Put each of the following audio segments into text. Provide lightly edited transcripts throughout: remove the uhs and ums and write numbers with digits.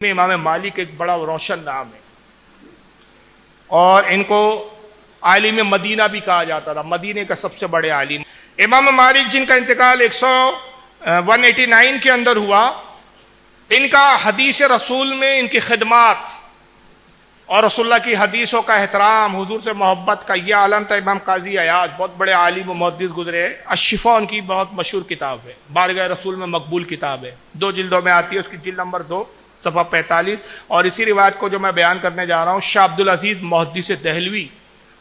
میں امام مالک ایک بڑا روشن نام ہے اور ان کو عالم مدینہ بھی کہا جاتا تھا، مدینے کا سب سے بڑے عالم امام مالک، جن کا انتقال 189 کے اندر ہوا۔ ان کا حدیث رسول میں ان کی خدمات اور رسول اللہ کی حدیثوں کا احترام، حضور سے محبت کا یہ عالم تھا۔ امام قاضی عیاض بہت بڑے عالم و محدث گزرے ہیں۔ الشفا ان کی بہت مشہور کتاب ہے، بارگاہ رسول میں مقبول کتاب ہے، 2 جلدوں میں آتی ہے، اس کی جلد نمبر 2 صفحہ 45۔ اور اسی روایت کو جو میں بیان کرنے جا رہا ہوں، شاہ عبدالعزیز محدث دہلوی،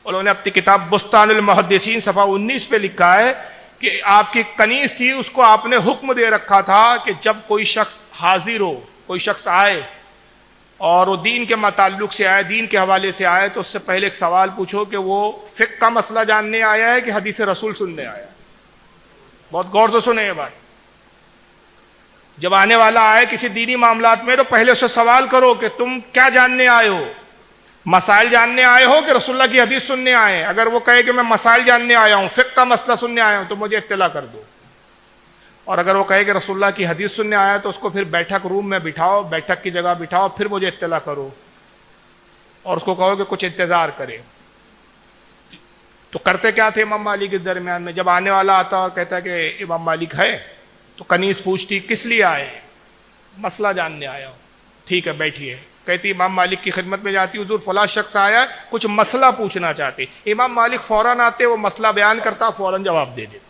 انہوں نے اپنی کتاب بستان المحدثین صفحہ 19 پہ لکھا ہے کہ آپ کی کنیز تھی، اس کو آپ نے حکم دے رکھا تھا کہ جب کوئی شخص حاضر ہو، کوئی شخص آئے اور وہ دین کے متعلق سے آئے، دین کے حوالے سے آئے، تو اس سے پہلے ایک سوال پوچھو کہ وہ فقہ کا مسئلہ جاننے آیا ہے کہ حدیث رسول سننے آیا ہے۔ بہت غور سے سنیں یہ بات۔ جب آنے والا آئے کسی دینی معاملات میں تو پہلے اس سے سوال کرو کہ تم کیا جاننے آئے ہو، مسائل جاننے آئے ہو کہ رسول اللہ کی حدیث سننے آئے ہیں۔ اگر وہ کہے کہ میں مسائل جاننے آیا ہوں، فقہ کا مسئلہ سننے آیا ہوں، تو مجھے اطلاع کر دو۔ اور اگر وہ کہے کہ رسول اللہ کی حدیث سننے آیا تو اس کو پھر بیٹھک روم میں بٹھاؤ، بیٹھک کی جگہ بٹھاؤ، پھر مجھے اطلاع کرو اور اس کو کہو کہ کچھ انتظار کرے۔ تو کرتے کیا تھے امام مالک اس درمیان میں؟ جب آنے والا آتا اور کہتا کہ امام مالک ہے تو کنیز پوچھتی کس لیے آئے؟ مسئلہ جاننے آیا ہوں۔ ٹھیک ہے بیٹھیے۔ کہتی امام مالک کی خدمت میں جاتی، حضور فلاں شخص آیا کچھ مسئلہ پوچھنا چاہتے۔ امام مالک فوراً آتے، وہ مسئلہ بیان کرتا، فوراً جواب دے دیتے۔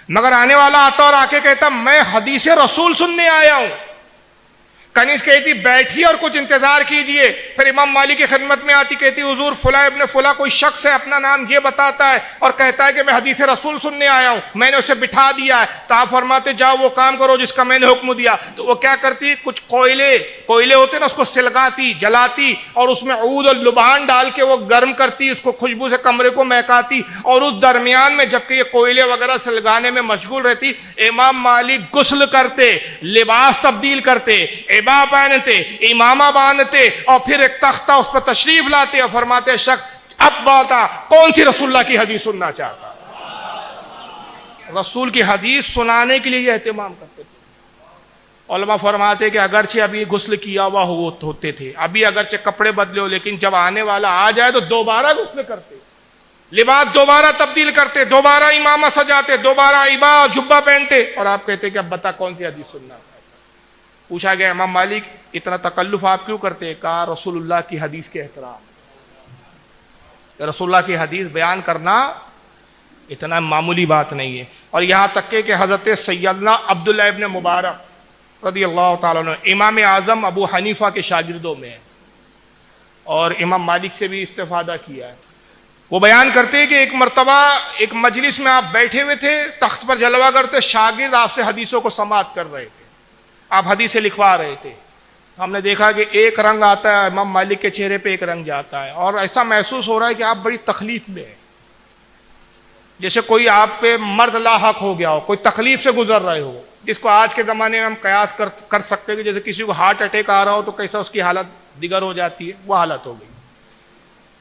مگر آنے والا آتا اور آ کے کہتا میں حدیث رسول سننے آیا ہوں، کنیز کہتی بیٹھی اور کچھ انتظار کیجئے۔ پھر امام مالک کی خدمت میں آتی، کہتی حضور فلاں ابن فلاں کوئی شخص ہے، اپنا نام یہ بتاتا ہے اور کہتا ہے کہ میں حدیث رسول سننے آیا ہوں، میں نے اسے بٹھا دیا ہے۔ تو آپ فرماتے جاؤ وہ کام کرو جس کا میں نے حکم دیا۔ تو وہ کیا کرتی؟ کچھ کوئلے ہوتے نا، اس کو سلگاتی، جلاتی اور اس میں عود اور لبان ڈال کے وہ گرم کرتی، اس کو خوشبو سے کمرے کو مہکاتی، اور اس درمیان میں جبکہ یہ کوئلے وغیرہ سلگانے میں مشغول رہتی، امام مالک غسل کرتے، لباس تبدیل کرتے، پہنتے، امامہ باندھتے، اور پھر ایک تختہ اس پر تشریف لاتے اور فرماتے شخص اب بتا کون سی رسول اللہ کی حدیث سننا چاہتا۔ رسول کی حدیث سنانے کے لیے یہ اہتمام کرتے تھے۔ علماء فرماتے کہ اگرچہ ابھی غسل کیا ہوا ہوتے تھے، ابھی اگرچہ کپڑے بدلے ہو، لیکن جب آنے والا آ جائے تو دوبارہ غسل کرتے، لباس دوبارہ تبدیل کرتے، دوبارہ امامہ سجاتے، دوبارہ عبا جبہ پہنتے، اور آپ کہتے کہ اب بتا کون سی حدیث سننا۔ پوچھا گیا امام مالک اتنا تکلف آپ کیوں کرتے؟ کہا رسول اللہ کی حدیث کے احترام، رسول اللہ کی حدیث بیان کرنا اتنا معمولی بات نہیں ہے۔ اور یہاں تک کہ حضرت سیدنا عبداللہ ابن مبارک رضی اللہ تعالیٰ عنہ امام اعظم ابو حنیفہ کے شاگردوں میں ہیں اور امام مالک سے بھی استفادہ کیا ہے۔ وہ بیان کرتے کہ ایک مرتبہ ایک مجلس میں آپ بیٹھے ہوئے تھے، تخت پر جلوہ کرتے، شاگرد آپ سے حدیثوں کو سماعت کر رہے تھے، آپ حدیثیں لکھوا رہے تھے۔ ہم نے دیکھا کہ ایک رنگ آتا ہے امام مالک کے چہرے پہ، ایک رنگ جاتا ہے، اور ایسا محسوس ہو رہا ہے کہ آپ بڑی تکلیف میں ہیں، جیسے کوئی آپ پہ مرض لاحق ہو گیا ہو، کوئی تکلیف سے گزر رہے ہو، جس کو آج کے زمانے میں ہم قیاس کر سکتے ہیں کہ جیسے کسی کو ہارٹ اٹیک آ رہا ہو تو کیسا اس کی حالت دیگر ہو جاتی ہے، وہ حالت ہو گئی۔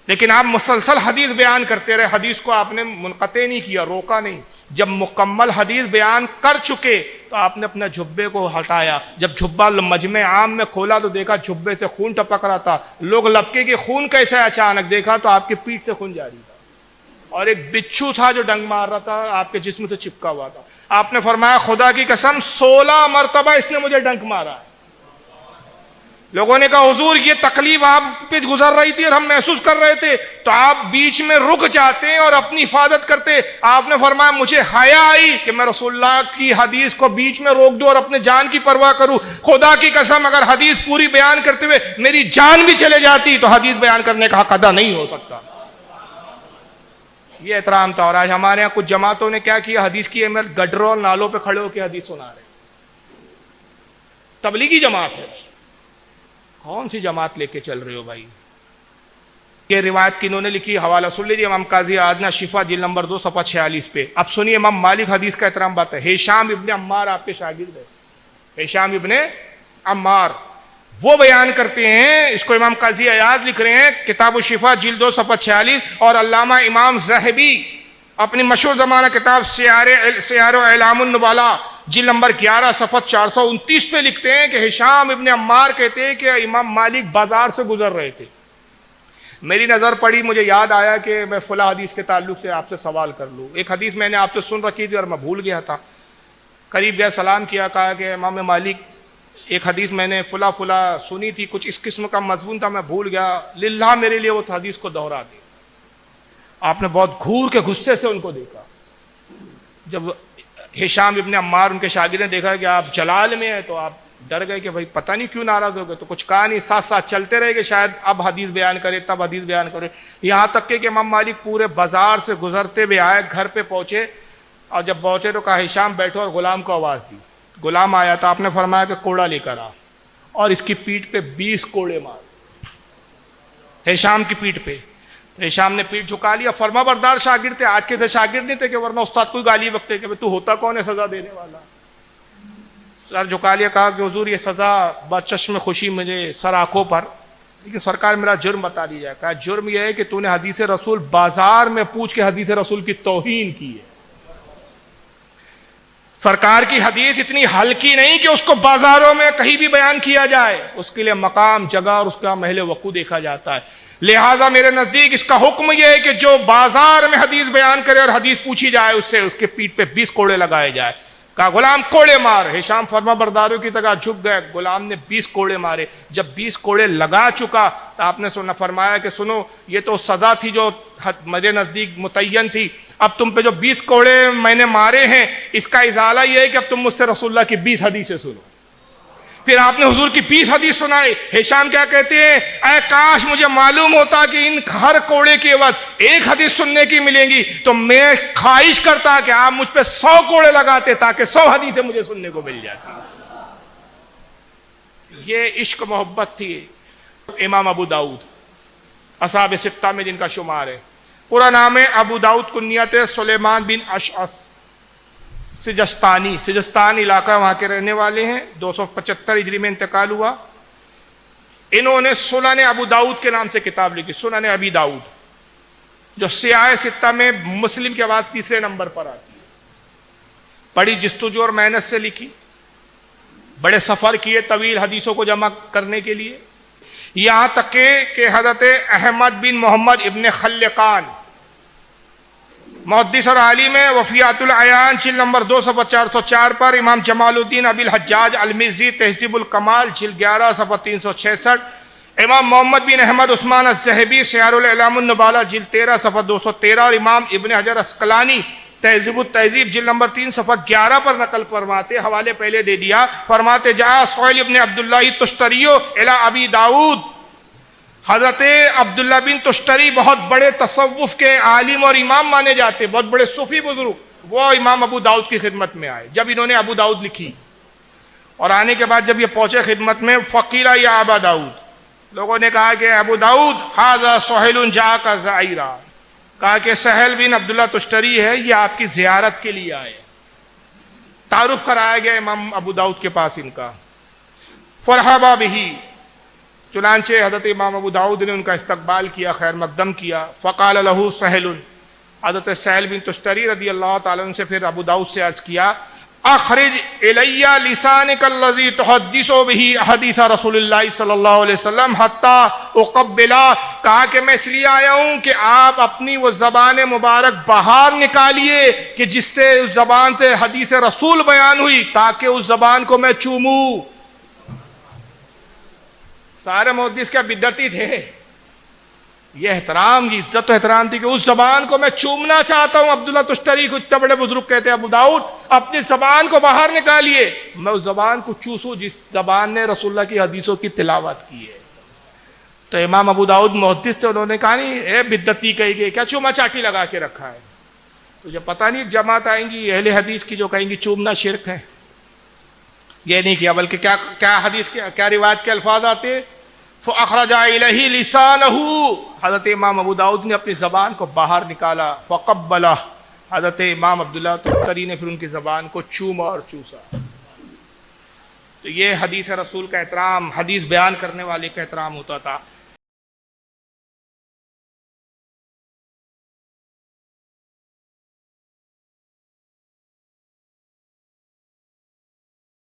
لیکن آپ مسلسل حدیث بیان کرتے رہے، حدیث کو آپ نے منقطع نہیں کیا، روکا نہیں۔ جب مکمل حدیث بیان کر چکے تو آپ نے اپنا جھبے کو ہٹایا، جب جھبا مجمع عام میں کھولا تو دیکھا جھبے سے خون ٹپک رہا تھا۔ لوگ لپکے کہ خون کیسے اچانک؟ دیکھا تو آپ کی پیٹھ سے خون جاری تھا، اور ایک بچھو تھا جو ڈنگ مار رہا تھا، آپ کے جسم سے چپکا ہوا تھا۔ آپ نے فرمایا خدا کی قسم 16 مرتبہ اس نے مجھے ڈنک مارا ہے۔ لوگوں نے کہا حضور یہ تکلیف آپ پہ گزر رہی تھی اور ہم محسوس کر رہے تھے، تو آپ بیچ میں رک جاتے اور اپنی حفاظت کرتے۔ آپ نے فرمایا مجھے حیا آئی کہ میں رسول اللہ کی حدیث کو بیچ میں روک دوں اور اپنے جان کی پرواہ کروں۔ خدا کی قسم اگر حدیث پوری بیان کرتے ہوئے میری جان بھی چلے جاتی تو حدیث بیان کرنے کا حق ادا نہیں ہو سکتا۔ یہ احترام تھا۔ اور آج ہمارے یہاں کچھ جماعتوں نے کیا کیا؟ حدیث کی اہمیت گڈروں اور نالوں پہ کھڑے ہو کے حدیث سنا رہے۔ تبلیغی جماعت ہے، کون سی جماعت لے کے چل رہے ہو بھائی؟ یہ روایت کنہوں نے لکھی؟ حوالہ سن لیجیے، امام قاضی عیاض شفا جلد نمبر 2 صفحہ 46 پہ۔ اب سنیے امام مالک حدیث کا احترام بات ہے۔ ہشام ابن عمار آپ کے شاگرد ہے، ہشام ابن عمار، وہ بیان کرتے ہیں، اس کو امام قاضی عیاض لکھ رہے ہیں کتاب الشفا جلد 2 صفحہ 46، اور علامہ امام ذہبی اپنی مشہور زمانہ کتاب سیار و اعلام النبلاء جلد نمبر 11 صفحہ 429 پہ لکھتے ہیں کہ ہشام ابن عمار کہتے ہیں کہ امام مالک بازار سے گزر رہے تھے، میری نظر پڑی، مجھے یاد آیا کہ میں فلاں حدیث کے تعلق سے آپ سے سوال کر لوں. ایک حدیث میں نے آپ سے سن رکھی تھی اور میں بھول گیا تھا. قریب گیا، سلام کیا، کہا کہ امام مالک ایک حدیث میں نے فلاں سنی تھی، کچھ اس قسم کا مضمون تھا، میں بھول گیا، للہ میرے لیے وہ حدیث کو دوہرا دی. آپ نے بہت گھور کے غصے سے ان کو دیکھا. جب ہشام ابن عمار ان کے شاگرد نے دیکھا کہ آپ جلال میں ہیں تو آپ ڈر گئے کہ بھائی پتہ نہیں کیوں ناراض ہو گئے، تو کچھ کہا نہیں، ساتھ ساتھ چلتے رہے کہ شاید اب حدیث بیان کرے تب حدیث بیان کرے. یہاں تک کہ امام مالک پورے بازار سے گزرتے ہوئے آئے، گھر پہ پہنچے، اور جب پہنچے تو کہا ہشام بیٹھو، اور غلام کو آواز دی. غلام آیا تو آپ نے فرمایا کہ کوڑا لے کر آ، اور اس کی پیٹھ پہ 20 کوڑے مار، ہشام کی پیٹھ پہ. ہشام نے پیٹھ جھکا لیا. فرما بردار شاگرد تھے، آج کے تھے شاگرد نہیں تھے کہ ورنہ استاد کوئی گالی بکتے کہ تو ہوتا کون ہے سزا دینے والا. سر جھکا لیا، کہا کہ حضور یہ سزا بچشم خوشی مجھے سر آنکھوں پر، لیکن سرکار میرا جرم بتا دیجیے. کہا جرم یہ ہے کہ تو نے حدیث رسول بازار میں پوچھ کے حدیث رسول کی توہین کی ہے. سرکار کی حدیث اتنی ہلکی نہیں کہ اس کو بازاروں میں کہیں بھی بیان کیا جائے، اس کے لیے مقام، جگہ اور اس کا محل وقوع دیکھا جاتا ہے. لہٰذا میرے نزدیک اس کا حکم یہ ہے کہ جو بازار میں حدیث بیان کرے اور حدیث پوچھی جائے اس سے اس کے پیٹھ پہ 20 کوڑے لگائے جائے. کہا غلام کوڑے مار. ہشام فرما برداروں کی طرح جھک گئے. غلام نے 20 کوڑے مارے. جب 20 کوڑے لگا چکا تو آپ نے فرمایا کہ سنو، یہ تو سزا تھی جو میرے نزدیک متعین تھی، اب تم پہ جو 20 کوڑے میں نے مارے ہیں اس کا ازالہ یہ ہے کہ اب تم مجھ سے رسول اللہ کی 20 حدیثیں سنو. پھر آپ نے حضور کی 20 حدیث سنائی. ہشام کیا کہتے ہیں، اے کاش مجھے معلوم ہوتا کہ ان ہر کوڑے کے وقت ایک حدیث سننے کی ملیں گی تو میں خواہش کرتا کہ آپ مجھ پہ 100 کوڑے لگاتے تاکہ 100 حدیثیں مجھے سننے کو مل جاتی. یہ عشق محبت تھی. امام ابو داؤد اصحاب ستہ میں جن کا شمار ہے. پورا نام ہے ابو داؤد، کنیت سلیمان بن اشعث سجستان علاقہ وہاں کے رہنے والے ہیں. 275 ہجری میں انتقال ہوا. انہوں نے سنن ابو داؤد کے نام سے کتاب لکھی، سنن ابی داؤد، جو سیاہ ستہ میں مسلم کے بعد تیسرے نمبر پر آتی ہے. بڑی جستجو اور محنت سے لکھی، بڑے سفر کیے طویل حدیثوں کو جمع کرنے کے لیے، یہاں تک کہ حضرت احمد بن محمد ابن خلقان محدث اور عالم ہے، وفیات العیان جلد نمبر 2 صفحہ 404 پر. امام جمال الدین ابی الحجاج المزی تہذیب الکمال جلد 11 صفحہ 366. امام محمد بن احمد عثمان الذہبی سیار الاعلام النبالہ جلد 13 صفحہ 213. اور امام ابن حجر عسقلانی تہذیب التہذیب جلد نمبر 3 صفحہ 11 پر نقل فرماتے، حوالے پہلے دے دیا، فرماتے جاء سہیل ابن عبداللہ تشتری الی ابی داؤد. حضرت عبداللہ بن تشتری بہت بڑے تصوف کے عالم اور امام مانے جاتے، بہت بڑے صوفی بزرگ، وہ امام ابو داؤد کی خدمت میں آئے جب انہوں نے ابو داؤد لکھی. اور آنے کے بعد جب یہ پہنچے خدمت میں، فقیل یا ابا داؤد، لوگوں نے کہا کہ ابو داؤد ھذا سہیل جاءک زائرا، کہا کہ سہیل بن عبداللہ تشتری ہے، یہ آپ کی زیارت کے لیے آئے. تعارف کرایا گیا امام ابو داؤد کے پاس ان کا. فرحبا بہی، چنانچہ حضرت امام ابو داؤد نے ان کا استقبال کیا، خیر مقدم کیا. فقال له سہل، حضرت سہل بن تشتری رضی اللہ تعالیٰ عنہ سے پھر ابو داؤد سے عرض کیا، اخرج الی لسانک الذی تحدث به حدیث رسول اللہ صلی اللہ علیہ وسلم حتی اقبلا، کہا کہ میں اس لیے آیا ہوں کہ آپ اپنی وہ زبان مبارک باہر نکالیے کہ جس سے اس زبان سے حدیث رسول بیان ہوئی، تاکہ اس زبان کو میں چوموں. سارے محدث کیا بدعتی تھے، یہ احترام، یہ عزت و احترام تھی کہ اس زبان کو میں چومنا چاہتا ہوں. عبداللہ تشتری کو اتنے بڑے بزرگ کہتے ہیں ابو داؤد اپنی زبان کو باہر نکالیے، میں اس زبان کو چوسوں جس زبان نے رسول اللہ کی حدیثوں کی تلاوت کی ہے. تو امام ابو داؤد محدث تھے، انہوں نے کہا نہیں اے بدعتی کہی گئی، کیا چوما چاٹی لگا کے رکھا ہے. تجھے پتہ نہیں جماعت آئیں گی اہل حدیث کی جو کہیں گی چومنا شرک ہے. یہ نہیں کیا، بلکہ کیا حدیث کیا روایت کے الفاظ آتے، فَأَخْرَجَ إِلَيْهِ لِسَانَهُ، حضرت امام ابو داؤد نے اپنی زبان کو باہر نکالا. فَقَبَّلَهُ، حضرت امام عبداللہ تشتری نے پھر ان کی زبان کو چوما اور چوسا. تو یہ حدیث رسول کا احترام، حدیث بیان کرنے والے کا احترام ہوتا تھا.